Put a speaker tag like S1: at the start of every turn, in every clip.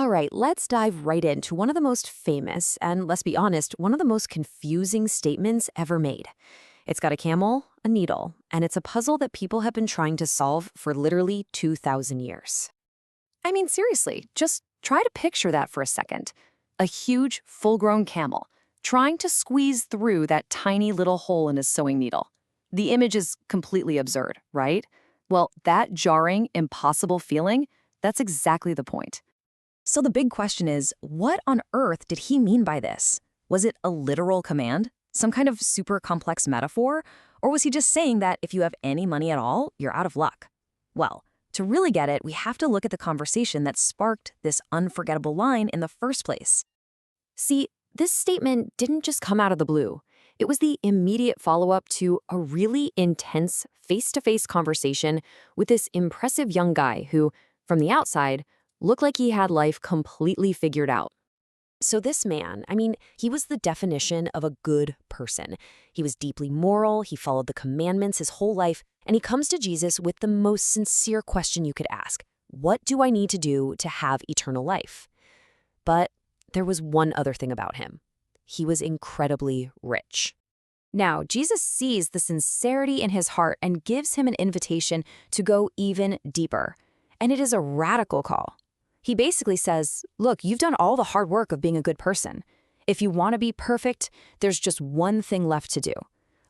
S1: All right, let's dive right into one of the most famous and, let's be honest, one of the most confusing statements ever made. It's got a camel, a needle, and it's a puzzle that people have been trying to solve for literally 2,000 years. I mean, seriously, just try to picture that for a second. A huge, full-grown camel trying to squeeze through that tiny little hole in his sewing needle. The image is completely absurd, right? Well, that jarring, impossible feeling, that's exactly the point. So the big question is, what on earth did he mean by this? Was it a literal command? Some kind of super complex metaphor? Or was he just saying that if you have any money at all, you're out of luck? Well, to really get it, we have to look at the conversation that sparked this unforgettable line in the first place. See, this statement didn't just come out of the blue. It was the immediate follow-up to a really intense face-to-face conversation with this impressive young guy who, from the outside, looked like he had life completely figured out. So this man, he was the definition of a good person. He was deeply moral, he followed the commandments his whole life, and he comes to Jesus with the most sincere question you could ask. What do I need to do to have eternal life? But there was one other thing about him. He was incredibly rich. Now, Jesus sees the sincerity in his heart and gives him an invitation to go even deeper. And it is a radical call. He basically says, look, you've done all the hard work of being a good person. If you want to be perfect, there's just one thing left to do.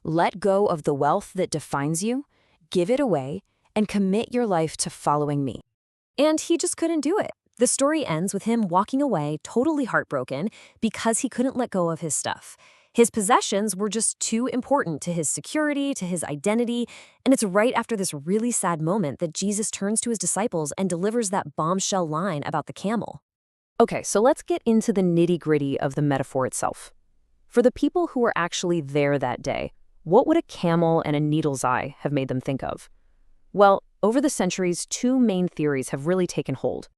S1: Let go of the wealth that defines you, give it away, and commit your life to following me. And he just couldn't do it. The story ends with him walking away totally heartbroken because he couldn't let go of his stuff. His possessions were just too important to his security, to his identity, and it's right after this really sad moment that Jesus turns to his disciples and delivers that bombshell line about the camel. Okay, so let's get into the nitty-gritty of the metaphor itself. For the people who were actually there that day, what would a camel and a needle's eye have made them think of? Well, over the centuries, two main theories have really taken hold.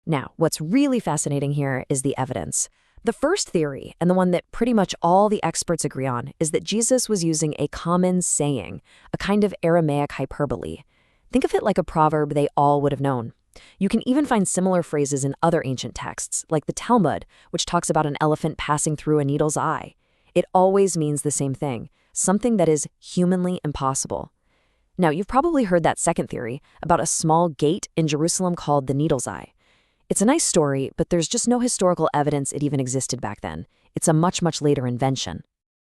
S1: Now, what's really fascinating here is the evidence. The first theory, and the one that pretty much all the experts agree on, is that Jesus was using a common saying, a kind of Aramaic hyperbole. Think of it like a proverb they all would have known. You can even find similar phrases in other ancient texts, like the Talmud, which talks about an elephant passing through a needle's eye. It always means the same thing, something that is humanly impossible. Now, you've probably heard that second theory about a small gate in Jerusalem called the Needle's Eye. It's a nice story, but there's just no historical evidence it even existed back then. It's a much, much later invention.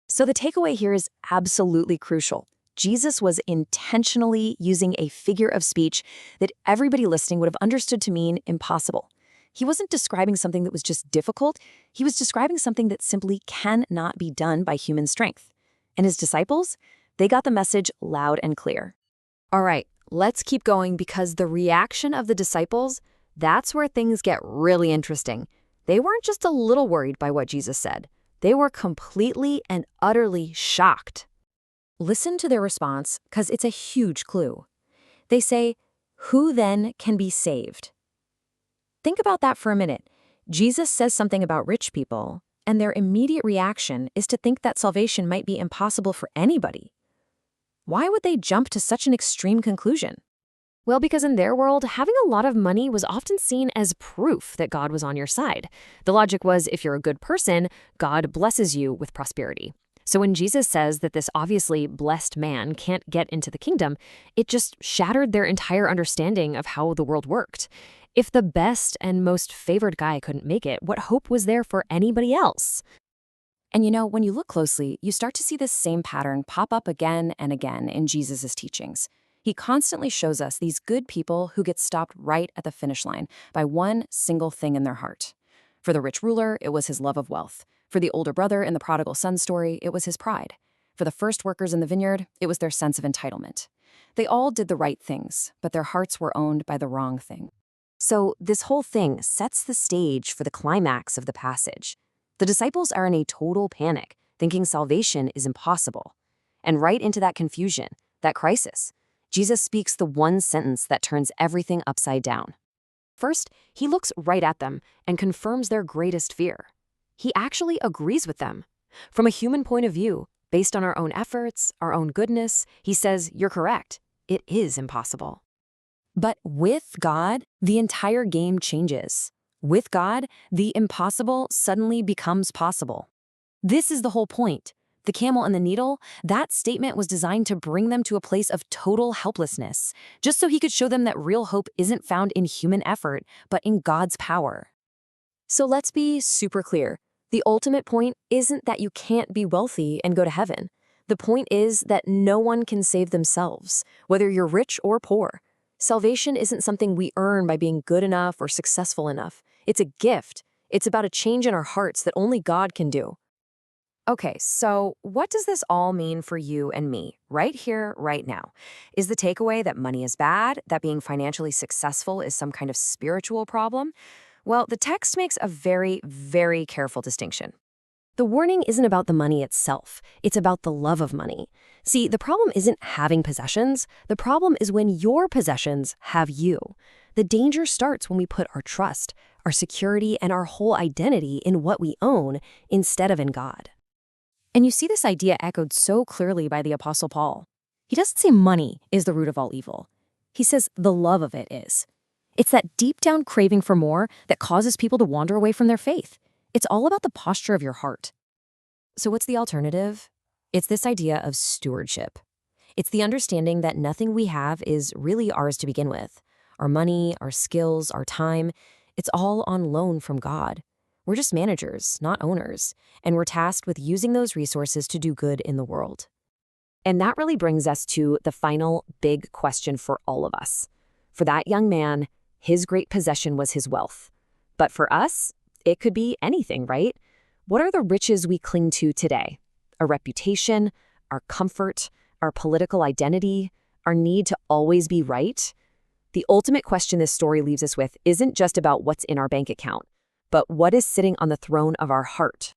S1: So the takeaway here is absolutely crucial. Jesus was intentionally using a figure of speech that everybody listening would have understood to mean impossible. He wasn't describing something that was just difficult. He was describing something that simply cannot be done by human strength. And his disciples, they got the message loud and clear. All right, let's keep going because the reaction of the disciples, that's where things get really interesting. They weren't just a little worried by what Jesus said. They were completely and utterly shocked. Listen to their response, because it's a huge clue. They say, "Who then can be saved?" Think about that for a minute. Jesus says something about rich people, and their immediate reaction is to think that salvation might be impossible for anybody. Why would they jump to such an extreme conclusion? Well, because in their world, having a lot of money was often seen as proof that God was on your side. The logic was, if you're a good person, God blesses you with prosperity. So when Jesus says that this obviously blessed man can't get into the kingdom, it just shattered their entire understanding of how the world worked. If the best and most favored guy couldn't make it, what hope was there for anybody else? And when you look closely, you start to see this same pattern pop up again and again in Jesus' teachings. He constantly shows us these good people who get stopped right at the finish line by one single thing in their heart. For the rich ruler, it was his love of wealth. For the older brother in the prodigal son story, it was his pride. For the first workers in the vineyard, it was their sense of entitlement. They all did the right things, but their hearts were owned by the wrong thing. So this whole thing sets the stage for the climax of the passage. The disciples are in a total panic, thinking salvation is impossible. And right into that confusion, that crisis, Jesus speaks the one sentence that turns everything upside down. First, he looks right at them and confirms their greatest fear. He actually agrees with them. From a human point of view, based on our own efforts, our own goodness, he says, "You're correct. It is impossible." But with God, the entire game changes. With God, the impossible suddenly becomes possible. This is the whole point. The camel and the needle, that statement was designed to bring them to a place of total helplessness, just so he could show them that real hope isn't found in human effort, but in God's power. So let's be super clear. The ultimate point isn't that you can't be wealthy and go to heaven. The point is that no one can save themselves, whether you're rich or poor. Salvation isn't something we earn by being good enough or successful enough. It's a gift. It's about a change in our hearts that only God can do. Okay, so what does this all mean for you and me, right here, right now? Is the takeaway that money is bad, that being financially successful is some kind of spiritual problem? Well, the text makes a very, very careful distinction. The warning isn't about the money itself. It's about the love of money. See, the problem isn't having possessions. The problem is when your possessions have you. The danger starts when we put our trust, our security, and our whole identity in what we own instead of in God. And you see this idea echoed so clearly by the Apostle Paul. He doesn't say money is the root of all evil. He says the love of it is. It's that deep down craving for more that causes people to wander away from their faith. It's all about the posture of your heart. So what's the alternative? It's this idea of stewardship. It's the understanding that nothing we have is really ours to begin with. Our money, our skills, our time, it's all on loan from God. We're just managers, not owners, and we're tasked with using those resources to do good in the world. And that really brings us to the final big question for all of us. For that young man, his great possession was his wealth. But for us, it could be anything, right? What are the riches we cling to today? Our reputation, our comfort, our political identity, our need to always be right? The ultimate question this story leaves us with isn't just about what's in our bank account, but what is sitting on the throne of our heart.